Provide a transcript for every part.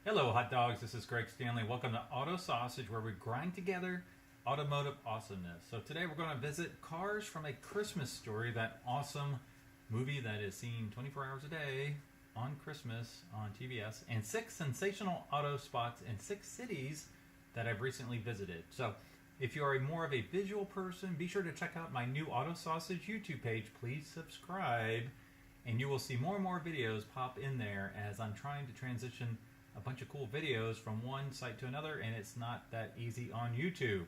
Hello, hot dogs. This is Greg Stanley. Welcome to Auto Sausage, where we grind together automotive awesomeness. So today we're going to visit Cars from a Christmas Story, that awesome movie that is seen 24 hours a day on Christmas on TBS, and 6 sensational auto spots in 6 cities that I've recently visited. So if you are more of a visual person, be sure to check out my new Auto Sausage YouTube page. Please subscribe, and you will see more and more videos pop in there as I'm trying to transition a bunch of cool videos from one site to another, and it's not that easy on YouTube.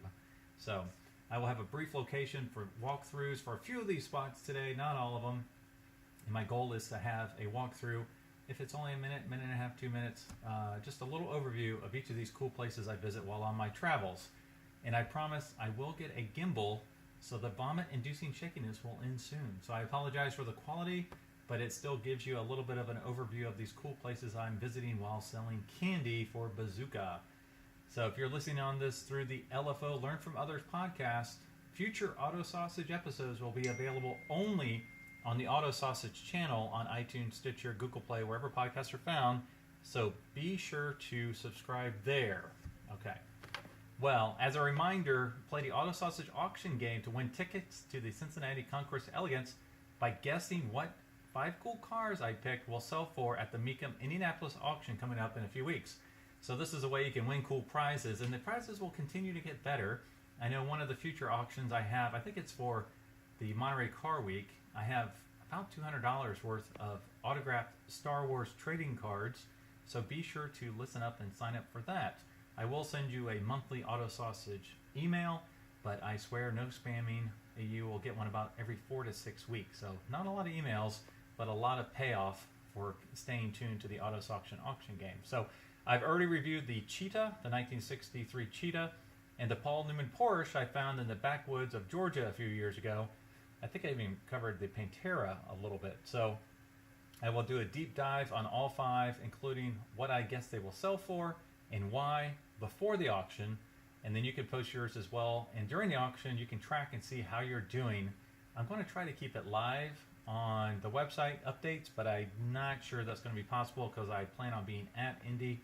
So I will have a brief location for walkthroughs for a few of these spots today, not all of them. And my goal is to have a walkthrough, if it's only a minute, minute and a half, 2 minutes, just a little overview of each of these cool places I visit while on my travels. And I promise I will get a gimbal, so the vomit-inducing shakiness will end soon. So I apologize for the quality, but it still gives you a little bit of an overview of these cool places I'm visiting while selling candy for Bazooka. So if you're listening on this through the LFO Learn From Others podcast, future Auto Sausage episodes will be available only on the Auto Sausage channel on iTunes, Stitcher, Google Play, wherever podcasts are found. So be sure to subscribe there. Okay. Well, as a reminder, play the Auto Sausage auction game to win tickets to the Cincinnati Concours Elegance by guessing what 5 cool cars I picked will sell for at the Mecum Indianapolis auction coming up in a few weeks. So this is a way you can win cool prizes, and the prizes will continue to get better. I know one of the future auctions I have, I think it's for the Monterey Car Week, I have about $200 worth of autographed Star Wars trading cards, so be sure to listen up and sign up for that. I will send you a monthly Auto Sausage email, but I swear no spamming. You will get one about every 4 to 6 weeks, so not a lot of emails, but a lot of payoff for staying tuned to the Auto Sausage auction game. So I've already reviewed the Cheetah, the 1963 Cheetah, and the Paul Newman Porsche I found in the backwoods of Georgia a few years ago. I think I even covered the Pantera a little bit. So I will do a deep dive on all 5, including what I guess they will sell for and why before the auction. And then you can post yours as well. And during the auction, you can track and see how you're doing. I'm going to try to keep it live on the website updates, but I'm not sure that's going to be possible because I plan on being at Indy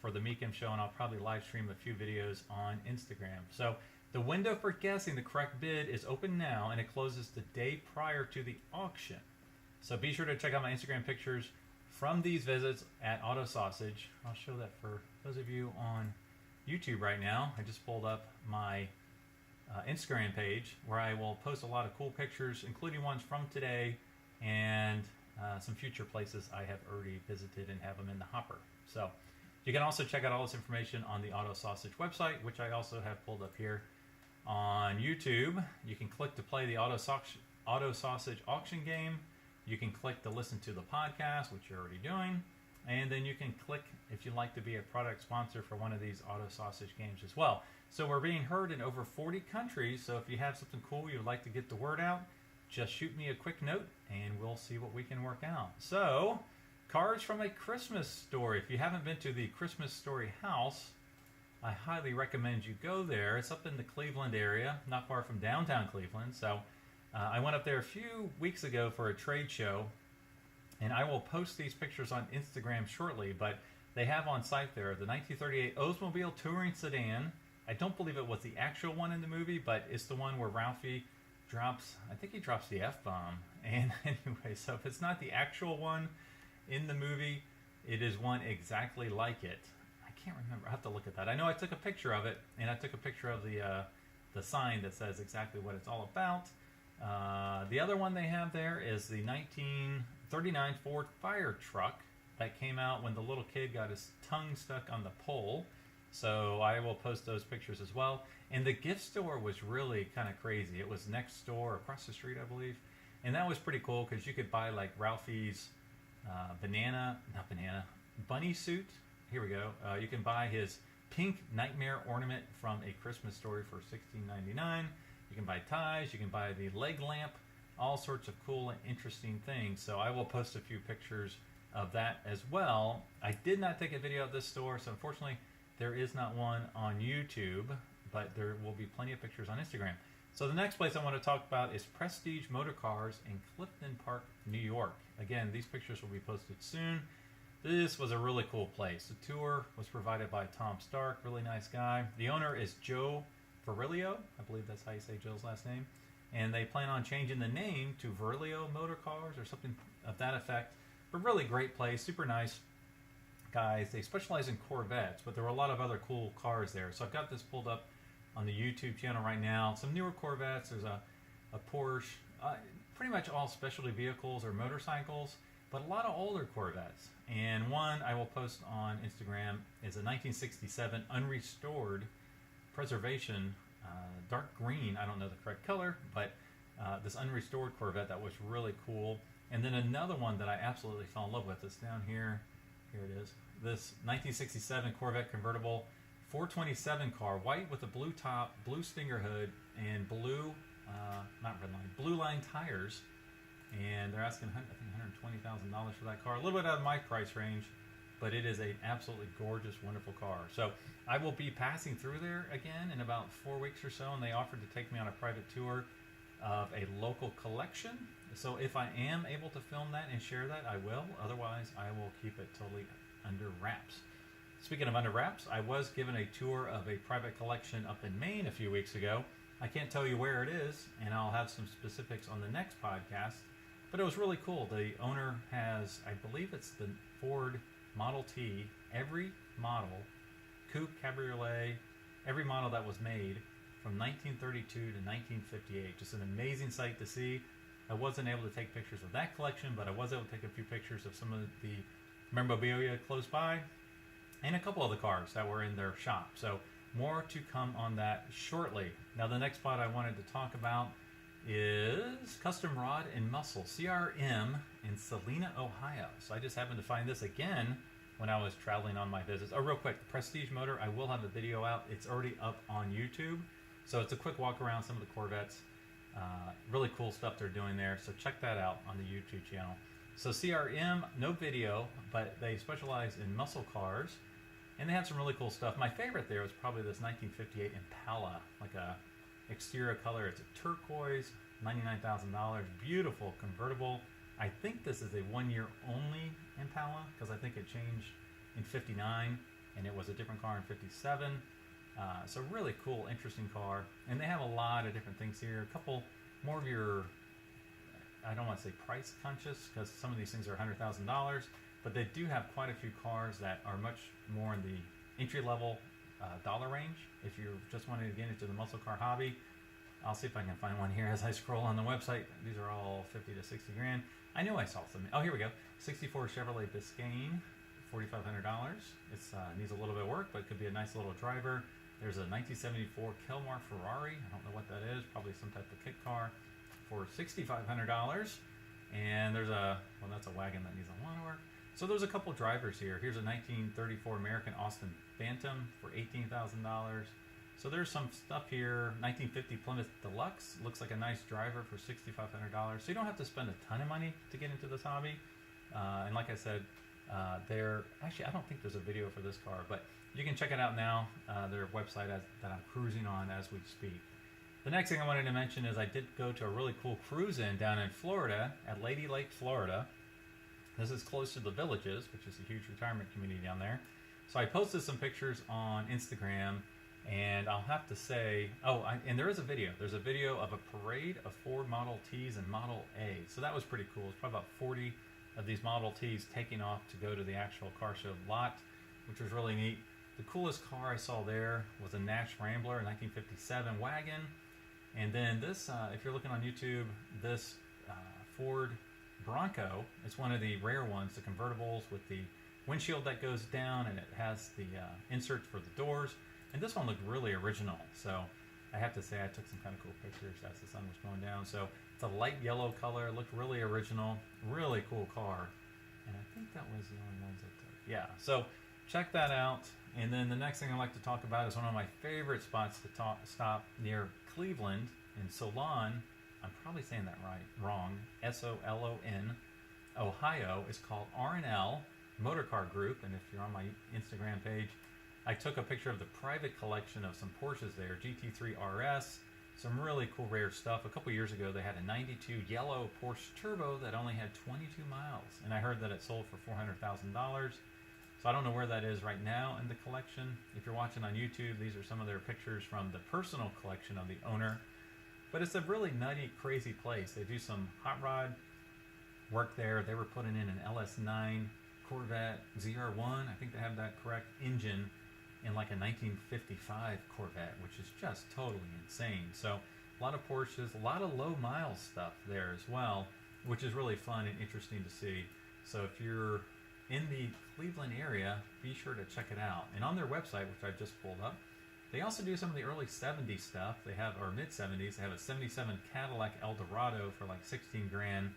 for the Mecum show, and I'll probably live stream a few videos on Instagram. So the window for guessing the correct bid is open now, and it closes the day prior to the auction. So be sure to check out my Instagram pictures from these visits at Auto Sausage. I'll show that for those of you on YouTube right now. I just pulled up my Instagram page where I will post a lot of cool pictures, including ones from today and some future places I have already visited and have them in the hopper. So you can also check out all this information on the Auto Sausage website, which I also have pulled up here on YouTube. You can click to play the Auto Sausage auction game. You can click to listen to the podcast, which you're already doing. And then you can click if you'd like to be a product sponsor for one of these Auto Sausage games as well. So we're being heard in over 40 countries. So if you have something cool you'd like to get the word out, just shoot me a quick note and we'll see what we can work out. So, Cars from a Christmas Story. If you haven't been to the Christmas Story house, I highly recommend you go there. It's up in the Cleveland area, not far from downtown Cleveland. So I went up there a few weeks ago for a trade show, and I will post these pictures on Instagram shortly, but they have on site there the 1938 Oldsmobile Touring Sedan. I don't believe it was the actual one in the movie, but it's the one where Ralphie drops, I think he drops the F-bomb. And anyway, so if it's not the actual one in the movie, it is one exactly like it. I can't remember. I have to look at that. I know I took a picture of it, and I took a picture of the sign that says exactly what it's all about. The other one they have there is the 1939 Ford fire truck that came out when the little kid got his tongue stuck on the pole. So I will post those pictures as well. And the gift store was really kind of crazy. It was next door, across the street, I believe. And that was pretty cool because you could buy like Ralphie's bunny suit. Here we go. You can buy his pink nightmare ornament from A Christmas Story for $16.99. You can buy ties. You can buy the leg lamp. All sorts of cool and interesting things. So I will post a few pictures of that as well. I did not take a video of this store, so unfortunately there is not one on YouTube, but there will be plenty of pictures on Instagram. So the next place I want to talk about is Prestige Motor Cars in Clifton Park, New York. Again, these pictures will be posted soon. This was a really cool place. The tour was provided by Tom Stark, really nice guy. The owner is Joe Virilio, I believe that's how you say Joe's last name. And they plan on changing the name to Virilio Motor Cars or something of that effect. But really great place, super nice guys. They specialize in Corvettes, but there were a lot of other cool cars there. So I've got this pulled up on the YouTube channel right now. Some newer Corvettes, there's a Porsche, pretty much all specialty vehicles or motorcycles, but a lot of older Corvettes. And one I will post on Instagram is a 1967 unrestored preservation, dark green, I don't know the correct color, but this unrestored Corvette that was really cool. And then another one that I absolutely fell in love with is down here. Here it is. This 1967 Corvette convertible 427 car, white with a blue top, blue Stinger hood, and blue, not red line, blue line tires. And they're asking, I think, $120,000 for that car. A little bit out of my price range, but it is an absolutely gorgeous, wonderful car. So I will be passing through there again in about 4 weeks or so, and they offered to take me on a private tour of a local collection. So if I am able to film that and share that, I will. Otherwise, I will keep it totally under wraps. Speaking of under wraps, I was given a tour of a private collection up in Maine a few weeks ago. I can't tell you where it is, and I'll have some specifics on the next podcast. But it was really cool. The owner has, I believe it's the Ford Model T, every model, coupe, cabriolet, every model that was made from 1932 to 1958. Just an amazing sight to see. I wasn't able to take pictures of that collection, but I was able to take a few pictures of some of the memorabilia close by and a couple of the cars that were in their shop. So more to come on that shortly. Now the next spot I wanted to talk about is Custom Rod and Muscle CRM in Salina, Ohio. So I just happened to find this again when I was traveling on my visits. Oh, real quick, the Prestige motor, I will have a video out. It's already up on YouTube. So it's a quick walk around some of the Corvettes. Really cool stuff they're doing there. So check that out on the YouTube channel. So CRM, no video, but they specialize in muscle cars. And they have some really cool stuff. My favorite there was probably this 1958 Impala, like a exterior color. It's a turquoise, $99,000, beautiful convertible. I think this is a 1 year only Impala because I think it changed in 59 and it was a different car in 57. So really cool, interesting car. And they have a lot of different things here. A couple more of your, I don't want to say price conscious because some of these things are $100,000, but they do have quite a few cars that are much more in the entry level dollar range. If you're just wanting to get into the muscle car hobby, I'll see if I can find one here as I scroll on the website. These are all 50 to 60 grand. I knew I saw some. Oh, here we go. 64 Chevrolet Biscayne, $4,500. It needs a little bit of work, but it could be a nice little driver. There's a 1974 Kelmar Ferrari. I don't know what that is. Probably some type of kit car for $6,500. And there's that's a wagon that needs a lot of work. So there's a couple drivers here. Here's a 1934 American Aston Bantam for $18,000. So there's some stuff here. 1950 Plymouth Deluxe. Looks like a nice driver for $6,500. So you don't have to spend a ton of money to get into this hobby. And like I said, actually, I don't think there's a video for this car, but you can check it out now. Their website that I'm cruising on as we speak. The next thing I wanted to mention is I did go to a really cool cruise-in down in Florida at Lady Lake, Florida. This is close to the Villages, which is a huge retirement community down there. So I posted some pictures on Instagram, and I'll have to say, and there is a video. There's a video of a parade of Ford Model Ts and Model As. So that was pretty cool. It's probably about 40 of these Model Ts taking off to go to the actual car show lot, which was really neat. The coolest car I saw there was a Nash Rambler, 1957 wagon. And then this, if you're looking on YouTube, this Ford Bronco is one of the rare ones, the convertibles with the windshield that goes down, and it has the inserts for the doors. And this one looked really original. So I have to say I took some kind of cool pictures as the sun was going down. So it's a light yellow color, looked really original, really cool car. And I think that was the only ones I took. Yeah, so check that out. And then the next thing I'd like to talk about is one of my favorite spots to stop near Cleveland in Solon. I'm probably saying that wrong. Solon, Ohio. Is called R&L Motorcar Group. And if you're on my Instagram page, I took a picture of the private collection of some Porsches there. GT3 RS, Some really cool rare stuff. A couple years ago, they had a 92 yellow Porsche Turbo that only had 22 miles. And I heard that it sold for $400,000. So I don't know where that is right now in the collection. If you're watching on YouTube, these are some of their pictures from the personal collection of the owner. But it's a really nutty, crazy place. They do some hot rod work there. They were putting in an LS9 Corvette ZR1. I think they have that correct engine in like a 1955 Corvette, which is just totally insane. So a lot of Porsches, a lot of low mile stuff there as well, which is really fun and interesting to see. So if you're in the Cleveland area, be sure to check it out. And on their website, which I just pulled up, they also do some of the early 70s stuff. They have, or mid 70s, they have a 77 Cadillac Eldorado for like 16 grand.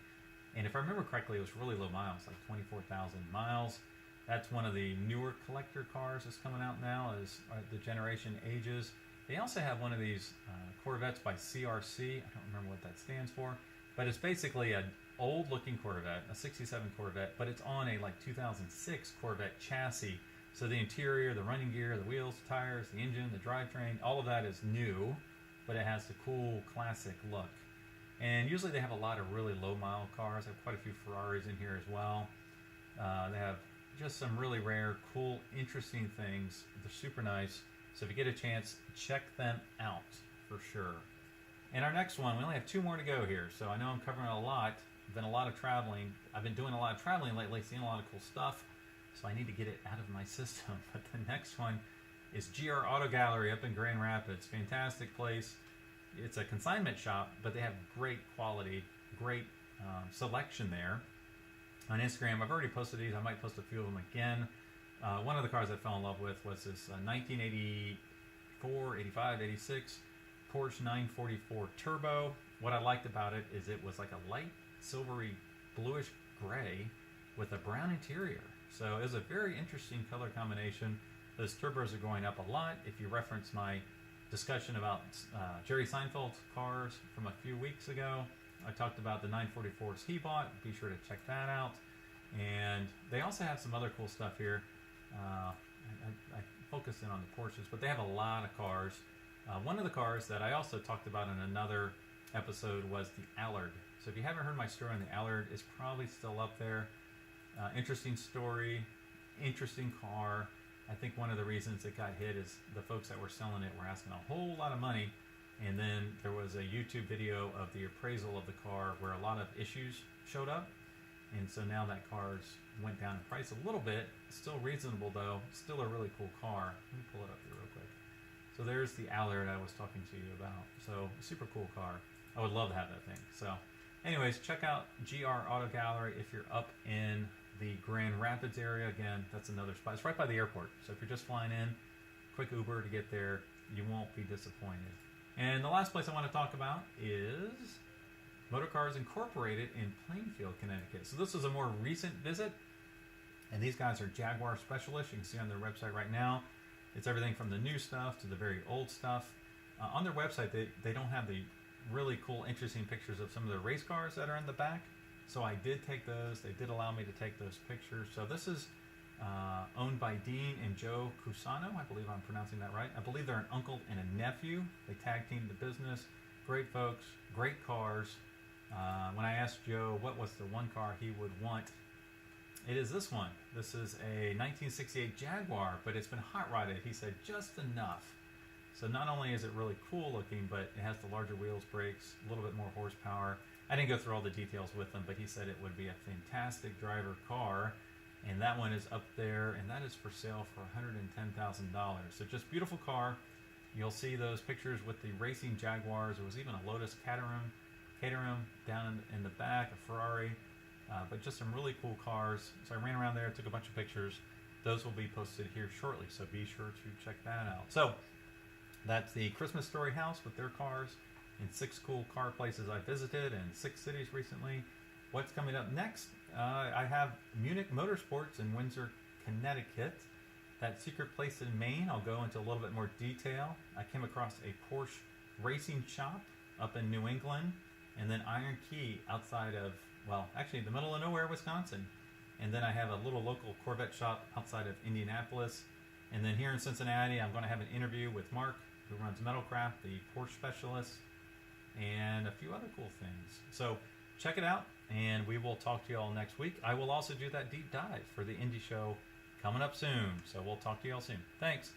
And if I remember correctly, it was really low miles, like 24,000 miles. That's one of the newer collector cars that's coming out now as the generation ages. They also have one of these Corvettes by CRC. I don't remember what that stands for, but it's basically an old looking Corvette, a 67 Corvette, but it's on a like 2006 Corvette chassis. So the interior, the running gear, the wheels, the tires, the engine, the drivetrain, all of that is new, but it has the cool classic look. And usually they have a lot of really low mile cars. They have quite a few Ferraris in here as well. They have just some really rare, cool, interesting things. They're super nice. So if you get a chance, check them out for sure. And our next one, we only have 2 more to go here. So I know I'm covering a lot. Been a lot of traveling. I've been doing a lot of traveling lately, seeing a lot of cool stuff. So I need to get it out of my system. But the next one is GR Auto Gallery up in Grand Rapids. Fantastic place. It's a consignment shop, but they have great quality, great selection there. On Instagram, I've already posted these. I might post a few of them again. One of the cars I fell in love with was this 1984, 85, 86 Porsche 944 Turbo. What I liked about it is it was like a light silvery bluish gray with a brown interior. So it was a very interesting color combination. Those turbos are going up a lot. If you reference my discussion about Jerry Seinfeld's cars from a few weeks ago, I talked about the 944s he bought. Be sure to check that out. And they also have some other cool stuff here. I focus in on the Porsches, but they have a lot of cars. One of the cars that I also talked about in another episode was the Allard. So if you haven't heard my story on the Allard, it's probably still up there. Interesting story, interesting car. I think one of the reasons it got hit is the folks that were selling it were asking a whole lot of money. And then there was a YouTube video of the appraisal of the car where a lot of issues showed up. And so now that car's went down in price a little bit. Still reasonable though. Still a really cool car. Let me pull it up here real quick. So there's the Allard I was talking to you about. So super cool car. I would love to have that thing. So anyways, check out GR Auto Gallery if you're up in the Grand Rapids area. Again, that's another spot. It's right by the airport. So if you're just flying in, quick Uber to get there, you won't be disappointed. And the last place I want to talk about is Motor Cars Incorporated in Plainfield, Connecticut. So this is a more recent visit, and these guys are Jaguar Specialist. You can see on their website right now. It's everything from the new stuff to the very old stuff. On their website, they don't have the really cool, interesting pictures of some of the race cars that are in the back. So I did take those. They did allow me to take those pictures. So this is owned by Dean and Joe Cusano. I believe I'm pronouncing that right. I believe they're an uncle and a nephew. They tag teamed the business. Great folks, great cars. When I asked Joe what was the one car he would want, it is this one. This is a 1968 Jaguar, but it's been hot rodded. He said just enough. So not only is it really cool looking, but it has the larger wheels, brakes, a little bit more horsepower. I didn't go through all the details with him, but he said it would be a fantastic driver car. And that one is up there, and that is for sale for $110,000. So just beautiful car. You'll see those pictures with the racing Jaguars. There was even a Lotus Caterham down in the back, a Ferrari, but just some really cool cars. So I ran around there, took a bunch of pictures. Those will be posted here shortly, so be sure to check that out. So that's the Christmas Story house with their cars and 6 cool car places I visited and 6 cities recently. What's coming up next? I have Munich Motorsports in Windsor, Connecticut. That secret place in Maine, I'll go into a little bit more detail. I came across a Porsche racing shop up in New England, and then Iron Key outside of, well, actually in the middle of nowhere, Wisconsin. And then I have a little local Corvette shop outside of Indianapolis. And then here in Cincinnati, I'm going to have an interview with Mark, who runs Metalcraft, the Porsche specialist. and a few other cool things. So check it out, and we will talk to you all next week. I will also do that deep dive for the Indy show coming up soon. So we'll talk to you all soon. Thanks.